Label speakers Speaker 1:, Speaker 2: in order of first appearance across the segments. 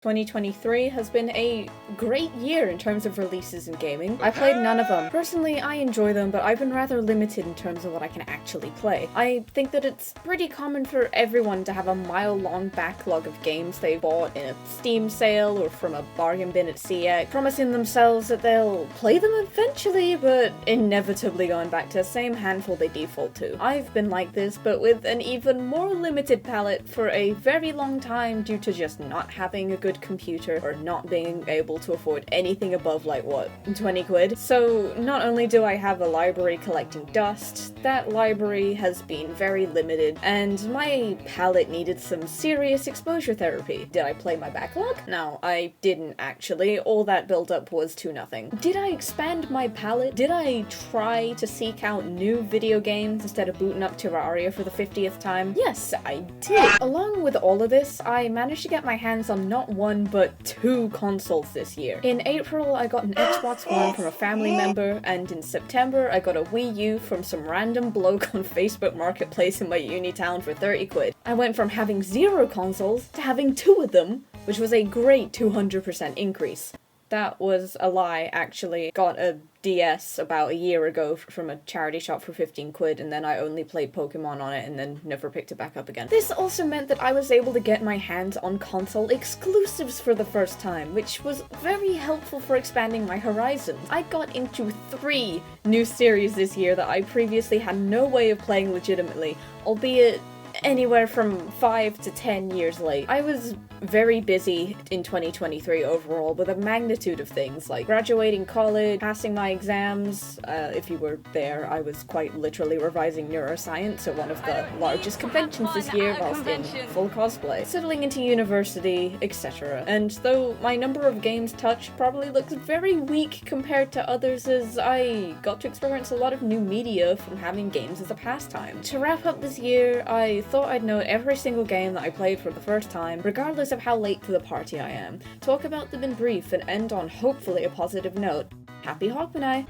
Speaker 1: 2023 has been a great year in terms of releases in gaming. I played none of them. Personally, I enjoy them, but I've been rather limited in terms of what I can actually play. I think that it's pretty common for everyone to have a mile-long backlog of games they bought in a Steam sale or from a bargain bin at CX, promising themselves that they'll play them eventually, but inevitably going back to the same handful they default to. I've been like this, but with an even more limited palette for a very long time due to just not having a good computer or not being able to afford anything above like what, 20 quid? So not only do I have a library collecting dust, that library has been very limited and my palette needed some serious exposure therapy. Did I play my backlog? No, I didn't actually. All that build-up was to nothing. Did I expand my palette? Did I try to seek out new video games instead of booting up Terraria for the 50th time? Yes, I did. Along with all of this, I managed to get my hands on not one but two consoles this year. In April, I got an Xbox One from a family member, and in September, I got a Wii U from some random bloke on Facebook Marketplace in my uni town for 30 quid. I went from having 0 consoles to having 2 of them, which was a great 200% increase. That was a lie, actually. Got a DS about a year ago from a charity shop for 15 quid, and then I only played Pokemon on it and then never picked it back up again. This also meant that I was able to get my hands on console exclusives for the first time, which was very helpful for expanding my horizons. I got into 3 new series this year that I previously had no way of playing legitimately, albeit anywhere from 5 to 10 years late. I was very busy in 2023 overall with a magnitude of things like graduating college, passing my exams. If you were there, I was quite literally revising neuroscience at one of the largest conventions this year whilst in full cosplay, settling into university, etc. And though my number of games touched probably looks very weak compared to others, as I got to experience a lot of new media from having games as a pastime. To wrap up this year, I thought I'd note every single game that I played for the first time, regardless of how late to the party I am, talk about them in brief, and end on hopefully a positive note. Happy Hoppin'!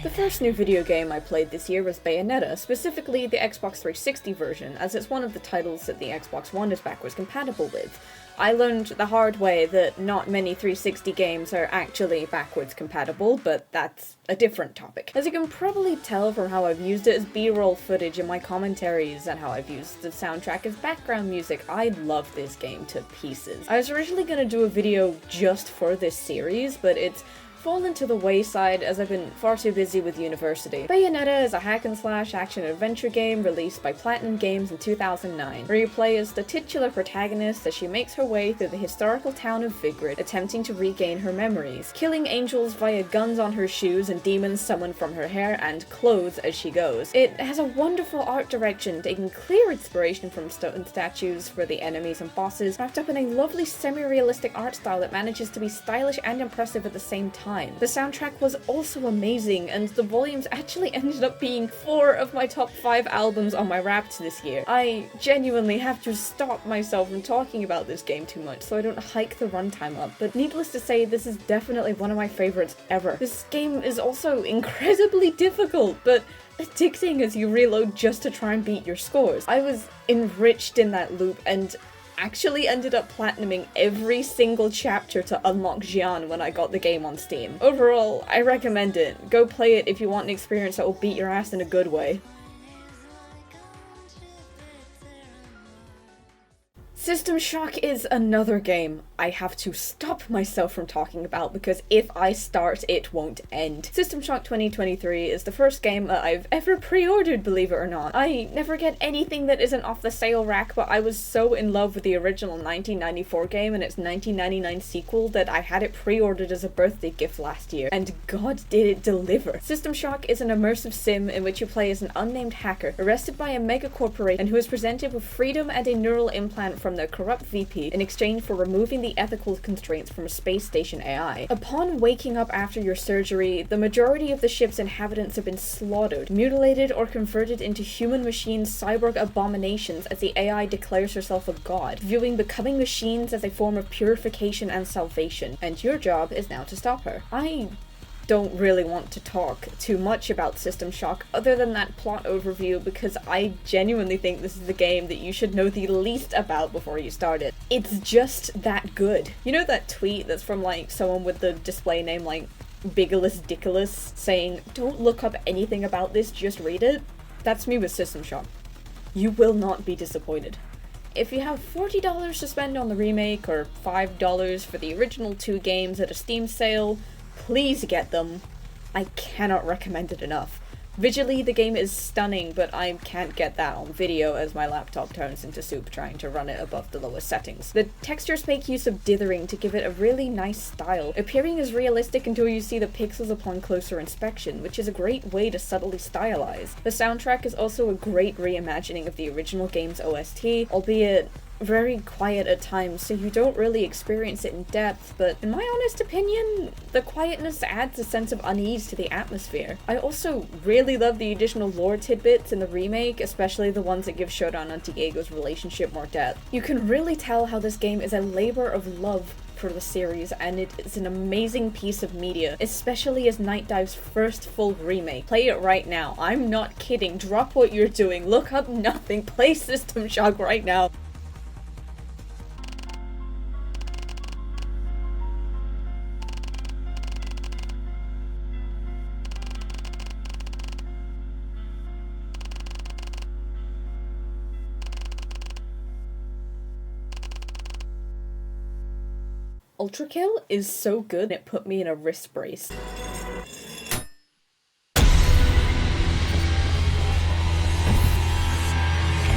Speaker 1: The first new video game I played this year was Bayonetta, specifically the Xbox 360 version, as it's one of the titles that the Xbox One is backwards compatible with. I learned the hard way that not many 360 games are actually backwards compatible, but that's a different topic. As you can probably tell from how I've used it as B-roll footage in my commentaries and how I've used the soundtrack as background music, I love this game to pieces. I was originally going to do a video just for this series, but it's fallen to the wayside as I've been far too busy with university. Bayonetta is a hack-and-slash action-adventure game released by Platinum Games in 2009, where you play as the titular protagonist as she makes her way through the historical town of Vigrid, attempting to regain her memories, killing angels via guns on her shoes and demons summoned from her hair and clothes as she goes. It has a wonderful art direction, taking clear inspiration from stone statues for the enemies and bosses, wrapped up in a lovely semi-realistic art style that manages to be stylish and impressive at the same time. The soundtrack was also amazing, and the volumes actually ended up being 4 of my top 5 albums on my Wrapped this year. I genuinely have to stop myself from talking about this game too much so I don't hike the runtime up, but needless to say, this is definitely one of my favorites ever. This game is also incredibly difficult, but addicting as you reload just to try and beat your scores. I was enriched in that loop and actually ended up platinuming every single chapter to unlock Xian when I got the game on Steam. Overall, I recommend it. Go play it if you want an experience that will beat your ass in a good way. System Shock is another game I have to stop myself from talking about because if I start, it won't end. System Shock 2023 is the first game that I've ever pre-ordered, believe it or not. I never get anything that isn't off the sale rack, but I was so in love with the original 1994 game and its 1999 sequel that I had it pre-ordered as a birthday gift last year, and god did it deliver. System Shock is an immersive sim in which you play as an unnamed hacker arrested by a mega corporation and who is presented with freedom and a neural implant from their corrupt VP in exchange for removing the ethical constraints from a space station AI. Upon waking up after your surgery, the majority of the ship's inhabitants have been slaughtered, mutilated, or converted into human-machine cyborg abominations as the AI declares herself a god, viewing becoming machines as a form of purification and salvation, and your job is now to stop her. I don't really want to talk too much about System Shock other than that plot overview, because I genuinely think this is the game that you should know the least about before you start it. It's just that good. You know that tweet that's from like someone with the display name like Bigolus Dickolus saying, "Don't look up anything about this, just read it"? That's me with System Shock. You will not be disappointed. If you have $40 to spend on the remake, or $5 for the original 2 games at a Steam sale, please get them. I cannot recommend it enough. Visually, the game is stunning, but I can't get that on video as my laptop turns into soup trying to run it above the lowest settings. The textures make use of dithering to give it a really nice style, appearing as realistic until you see the pixels upon closer inspection, which is a great way to subtly stylize. The soundtrack is also a great reimagining of the original game's OST, albeit very quiet at times, so you don't really experience it in depth, but in my honest opinion, the quietness adds a sense of unease to the atmosphere. I also really love the additional lore tidbits in the remake, especially the ones that give Shodan and Diego's relationship more depth. You can really tell how this game is a labor of love for the series, and it is an amazing piece of media, especially as Night Dive's first full remake. Play it right now. I'm not kidding. Drop what you're doing. Look up nothing. Play System Shock right now. Ultra Kill is so good, it put me in a wrist brace.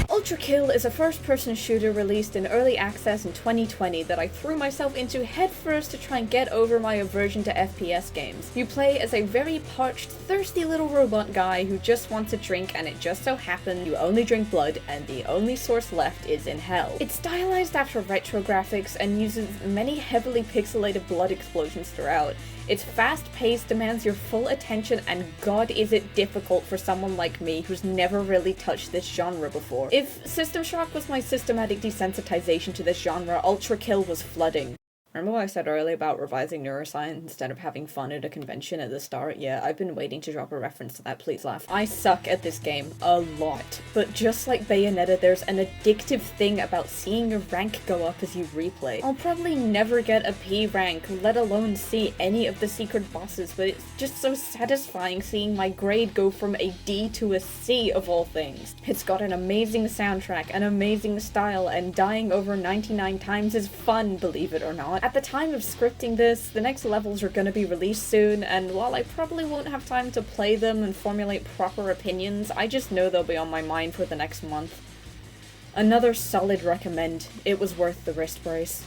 Speaker 1: Ultra Kill is a first-person shooter released in early access in 2020 that I threw myself into headfirst to try and get over my aversion to FPS games. You play as a very parched, thirsty little robot guy who just wants a drink, and it just so happens you only drink blood and the only source left is in hell. It's stylized after retro graphics and uses many heavily pixelated blood explosions throughout. It's fast-paced, demands your full attention, and god is it difficult for someone like me who's never really touched this genre before. If System Shock was my systematic desensitization to this genre, Ultra Kill was flooding. Remember what I said earlier about revising neuroscience instead of having fun at a convention at the start? Yeah, I've been waiting to drop a reference to that, please laugh. I suck at this game a lot, but just like Bayonetta, there's an addictive thing about seeing your rank go up as you replay. I'll probably never get a P rank, let alone see any of the secret bosses, but it's just so satisfying seeing my grade go from a D to a C of all things. It's got an amazing soundtrack, an amazing style, and dying over 99 times is fun, believe it or not. At the time of scripting this, the next levels are going to be released soon, and while I probably won't have time to play them and formulate proper opinions, I just know they'll be on my mind for the next month. Another solid recommend. It was worth the wrist brace.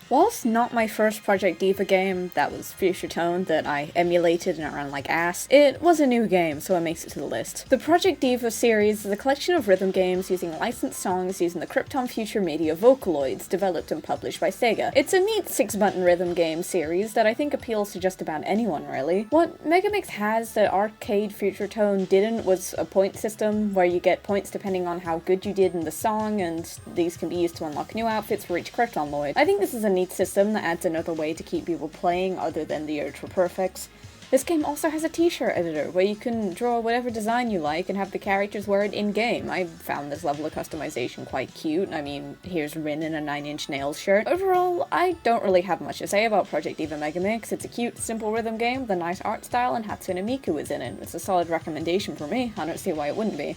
Speaker 1: Whilst not my first Project Diva game, that was Future Tone, that I emulated and ran like ass, it was a new game, so it makes it to the list. The Project Diva series is a collection of rhythm games using licensed songs using the Krypton Future Media Vocaloids, developed and published by Sega. It's a neat 6-button rhythm game series that I think appeals to just about anyone, really. What Megamix has that Arcade Future Tone didn't was a point system, where you get points depending on how good you did in the song, and these can be used to unlock new outfits for each Kryptonloid. I think this is a neat system that adds another way to keep people playing other than the Ultra Perfects. This game also has a t-shirt editor where you can draw whatever design you like and have the characters wear it in-game. I found this level of customization quite cute. I mean, here's Rin in a 9 Inch Nails shirt. Overall, I don't really have much to say about Project Diva Megamix. It's a cute, simple rhythm game with a nice art style, and Hatsune Miku is in it. It's a solid recommendation for me. I don't see why it wouldn't be.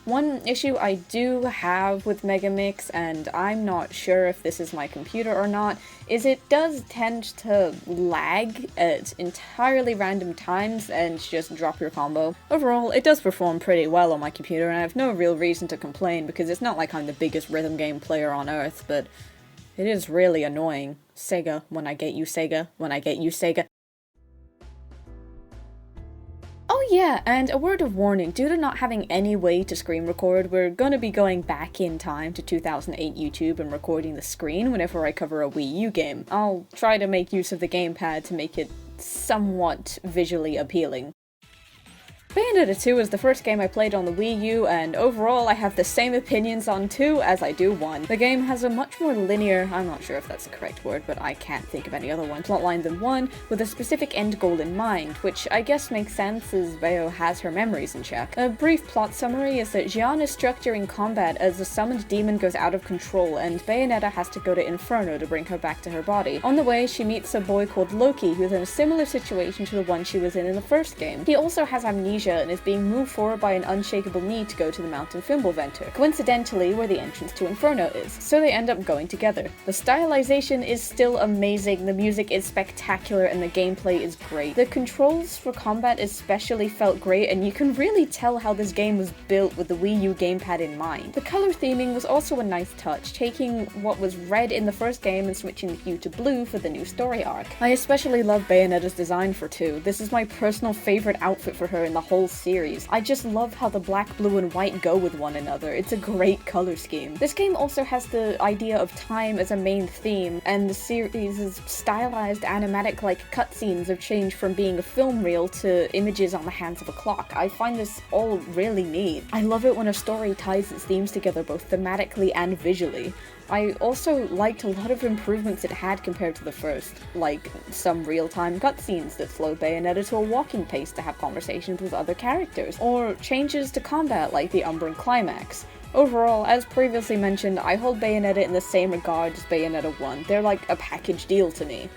Speaker 1: One issue I do have with Megamix, and I'm not sure if this is my computer or not, is it does tend to lag at entirely random times and just drop your combo. Overall, it does perform pretty well on my computer, and I have no real reason to complain because it's not like I'm the biggest rhythm game player on earth, but it is really annoying. Sega, when I get you Sega, when I get you Sega. Oh yeah, and a word of warning, due to not having any way to screen record, we're gonna be going back in time to 2008 YouTube and recording the screen whenever I cover a Wii U game. I'll try to make use of the gamepad to make it somewhat visually appealing. Bayonetta 2 is the first game I played on the Wii U, and overall I have the same opinions on 2 as I do 1. The game has a much more linear, I'm not sure if that's the correct word, but I can't think of any other one, plotline than 1, with a specific end goal in mind, which I guess makes sense as Bayo has her memories in check. A brief plot summary is that Xian is struck during combat as a summoned demon goes out of control, and Bayonetta has to go to Inferno to bring her back to her body. On the way, she meets a boy called Loki, who's in a similar situation to the one she was in the first game. He also has amnesia and is being moved forward by an unshakable need to go to the Mountain Fimbulventer, coincidentally where the entrance to Inferno is, so they end up going together. The stylization is still amazing, the music is spectacular, and the gameplay is great. The controls for combat especially felt great, and you can really tell how this game was built with the Wii U gamepad in mind. The color theming was also a nice touch, taking what was red in the first game and switching the hue to blue for the new story arc. I especially love Bayonetta's design for 2. This is my personal favorite outfit for her in the whole series. I just love how the black, blue, and white go with one another. It's a great color scheme. This game also has the idea of time as a main theme, and the series' stylized animatic-like cutscenes have changed from being a film reel to images on the hands of a clock. I find this all really neat. I love it when a story ties its themes together both thematically and visually. I also liked a lot of improvements it had compared to the first, like some real-time cutscenes that slow Bayonetta to a walking pace to have conversations with other characters, or changes to combat like the Umbran climax. Overall, as previously mentioned, I hold Bayonetta in the same regard as Bayonetta 1. They're like a package deal to me.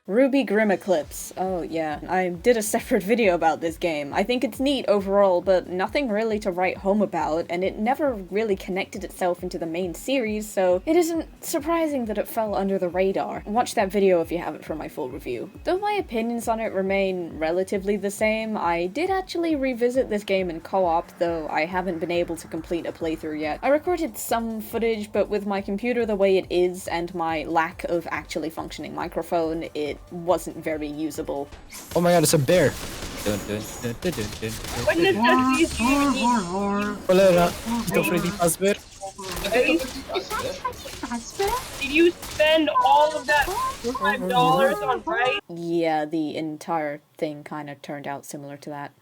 Speaker 1: Ruby Grim Eclipse. Oh yeah, I did a separate video about this game. I think it's neat overall, but nothing really to write home about, and it never really connected itself into the main series, so it isn't surprising that it fell under the radar. Watch that video if you haven't for my full review. Though my opinions on it remain relatively the same, I did actually revisit this game in co-op, though I haven't been able to complete a playthrough yet. I recorded some footage, but with my computer the way it is and my lack of actually functioning microphone, it wasn't very usable.
Speaker 2: Oh my god, it's a bear!
Speaker 3: What necessities do you need?
Speaker 2: Wala na. Ito Freddy Fazbear.
Speaker 3: Did you spend all of that $5 on rice?
Speaker 1: Yeah, the entire thing kind of turned out similar to that.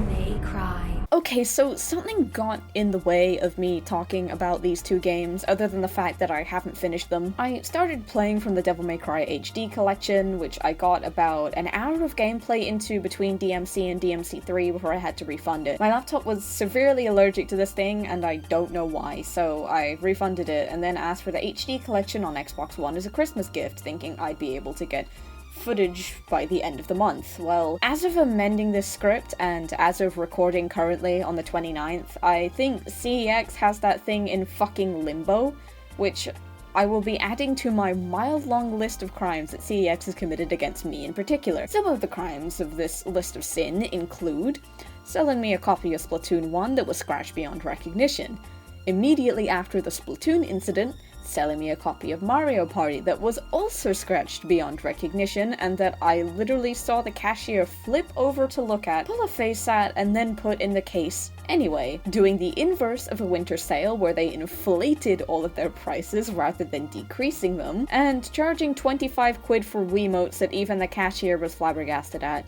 Speaker 4: May cry.
Speaker 1: Okay, so something got in the way of me talking about these two games, other than the fact that I haven't finished them. I started playing from the Devil May Cry HD collection, which I got about an hour of gameplay into between DMC and DMC3 before I had to refund it. My laptop was severely allergic to this thing, and I don't know why, so I refunded it and then asked for the HD collection on Xbox One as a Christmas gift, thinking I'd be able to get footage by the end of the month. Well, as of amending this script, and as of recording currently on the 29th, I think CEX has that thing in fucking limbo, which I will be adding to my mile-long list of crimes that CEX has committed against me in particular. Some of the crimes of this list of sin include selling me a copy of Splatoon 1 that was scratched beyond recognition, immediately after the Splatoon incident, selling me a copy of Mario Party that was also scratched beyond recognition and that I literally saw the cashier flip over to look at, pull a face at, and then put in the case anyway, doing the inverse of a winter sale where they inflated all of their prices rather than decreasing them, and charging 25 quid for Wiimotes that even the cashier was flabbergasted at.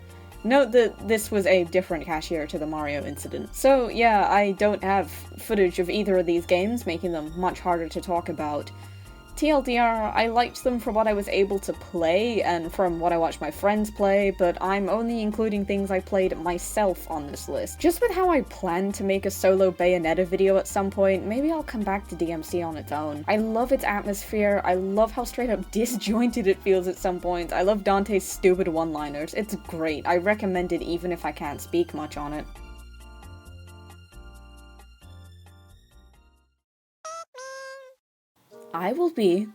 Speaker 1: Note that this was a different cashier to the Mario incident. So yeah, I don't have footage of either of these games, making them much harder to talk about. TLDR, I liked them for what I was able to play and from what I watched my friends play, but I'm only including things I played myself on this list. Just with how I plan to make a solo Bayonetta video at some point, maybe I'll come back to DMC on its own. I love its atmosphere, I love how straight up disjointed it feels at some points, I love Dante's stupid one-liners, it's great, I recommend it even if I can't speak much on it. I will be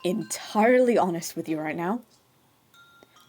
Speaker 1: entirely honest with you right now.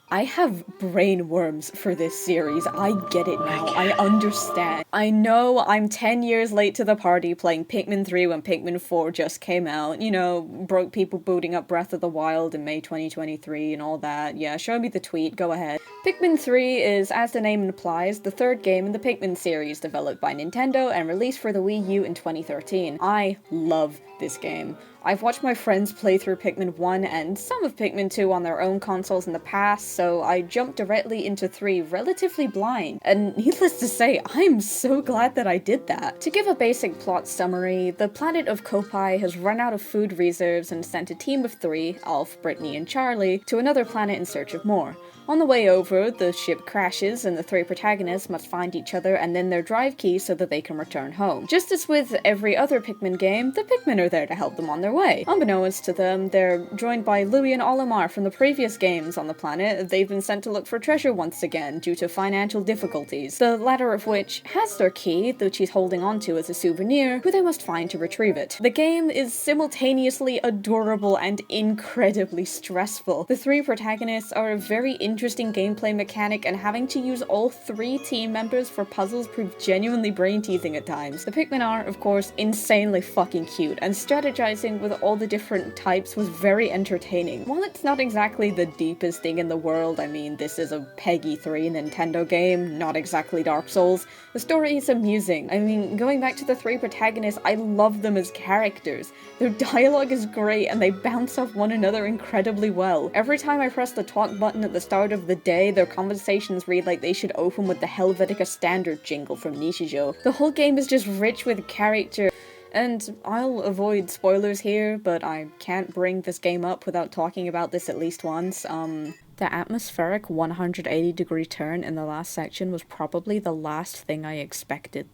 Speaker 1: I have brain worms for this series. I get it now. I understand. I know I'm 10 years late to the party playing Pikmin 3 when Pikmin 4 just came out. You know, broke people booting up Breath of the Wild in May 2023 and all that. Yeah, show me the tweet. Go ahead. Pikmin 3 is, as the name implies, the third game in the Pikmin series developed by Nintendo and released for the Wii U in 2013. I love this game. I've watched my friends play through Pikmin 1 and some of Pikmin 2 on their own consoles in the past, so I jumped directly into 3 relatively blind, and needless to say, I'm so glad that I did that. To give a basic plot summary, the planet of Kopai has run out of food reserves and sent a team of 3, Alf, Brittany, and Charlie, to another planet in search of more. On the way over, the ship crashes and the 3 protagonists must find each other and then their drive key so that they can return home. Just as with every other Pikmin game, the Pikmin are there to help them on their way. Unbeknownst to them, they're joined by Louie and Olimar from the previous games on the planet. They've been sent to look for treasure once again due to financial difficulties, the latter of which has their key, that she's holding onto as a souvenir, who they must find to retrieve it. The game is simultaneously adorable and incredibly stressful. The 3 protagonists are a very interesting gameplay mechanic, and having to use all 3 team members for puzzles proved genuinely brain-teasing at times. The Pikmin are, of course, insanely fucking cute, and strategizing with all the different types was very entertaining. While it's not exactly the deepest thing in the world, I mean, this is a PEGI 3 Nintendo game, not exactly Dark Souls, the story is amusing. I mean, going back to the 3 protagonists, I love them as characters. Their dialogue is great, and they bounce off one another incredibly well. Every time I press the talk button at the start of the day, their conversations read like they should open with the Helvetica Standard jingle from Nishijo. The whole game is just rich with character. And I'll avoid spoilers here, but I can't bring this game up without talking about this at least once. The atmospheric 180-degree turn in the last section was probably the last thing I expected.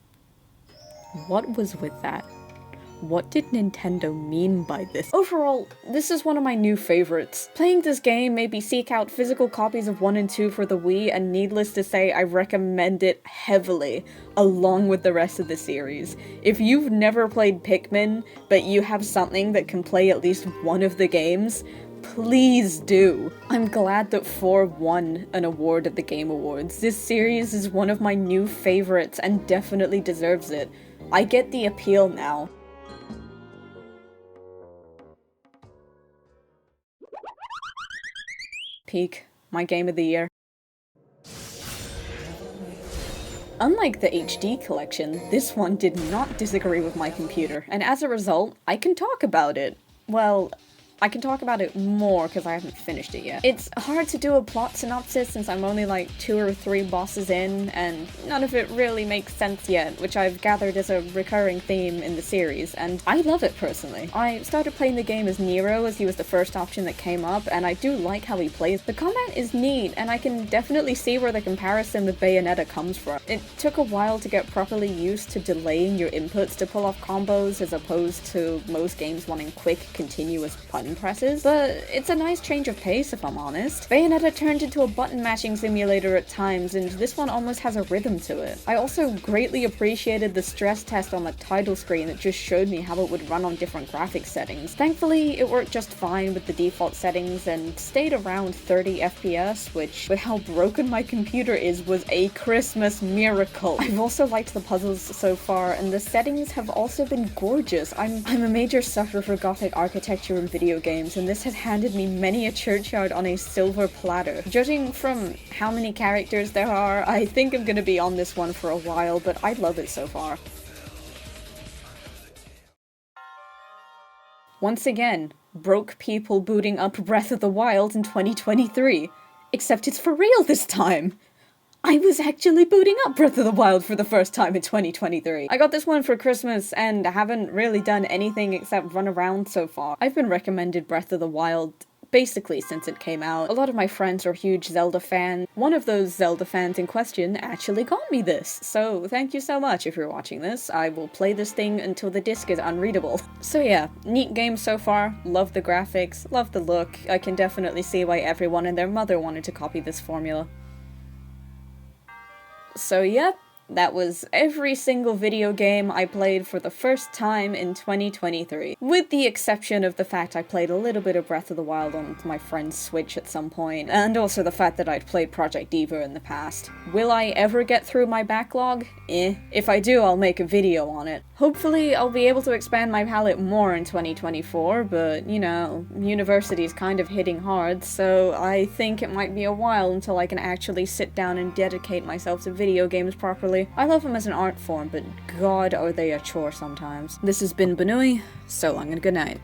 Speaker 1: What was with that? What did Nintendo mean by this? Overall, this is one of my new favorites. Playing this game made me seek out physical copies of 1 and 2 for the Wii, and needless to say, I recommend it heavily, along with the rest of the series. If you've never played Pikmin, but you have something that can play at least one of the games, please do. I'm glad that 4 won an award at the Game Awards. This series is one of my new favorites and definitely deserves it. I get the appeal now. Peak, my game of the year. Unlike the HD collection, this one did not disagree with my computer, and as a result, I can talk about it. Well, I can talk about it more because I haven't finished it yet. It's hard to do a plot synopsis since I'm only like 2 or 3 bosses in, and none of it really makes sense yet, which I've gathered is a recurring theme in the series, and I love it personally. I started playing the game as Nero as he was the first option that came up, and I do like how he plays. The combat is neat, and I can definitely see where the comparison with Bayonetta comes from. It took a while to get properly used to delaying your inputs to pull off combos as opposed to most games wanting quick, continuous button presses, but it's a nice change of pace if I'm honest. Bayonetta turned into a button mashing simulator at times, and this one almost has a rhythm to it. I also greatly appreciated the stress test on the title screen that just showed me how it would run on different graphics settings. Thankfully, it worked just fine with the default settings and stayed around 30 FPS, which, with how broken my computer is, was a Christmas miracle. I've also liked the puzzles so far, and the settings have also been gorgeous. I'm a major sucker for Gothic architecture in video games, and this has handed me many a churchyard on a silver platter. Judging from how many characters there are, I think I'm gonna be on this one for a while, but I love it so far. Once again, broke people booting up Breath of the Wild in 2023. Except it's for real this time! I was actually booting up Breath of the Wild for the first time in 2023. I got this one for Christmas and haven't really done anything except run around so far. I've been recommended Breath of the Wild basically since it came out. A lot of my friends are huge Zelda fans. One of those Zelda fans in question actually got me this, so thank you so much if you're watching this. I will play this thing until the disc is unreadable. So yeah, neat game so far, love the graphics, love the look. I can definitely see why everyone and their mother wanted to copy this formula. So yep, That was every single video game I played for the first time in 2023. With the exception of the fact I played a little bit of Breath of the Wild on my friend's Switch at some point, and also the fact that I'd played Project Eva in the past. Will I ever get through my backlog? If I do, I'll make a video on it. Hopefully, I'll be able to expand my palette more in 2024, but, you know, university's kind of hitting hard, so I think it might be a while until I can actually sit down and dedicate myself to video games properly. I love them as an art form, but god are they a chore sometimes. This has been Banui, so long and good night.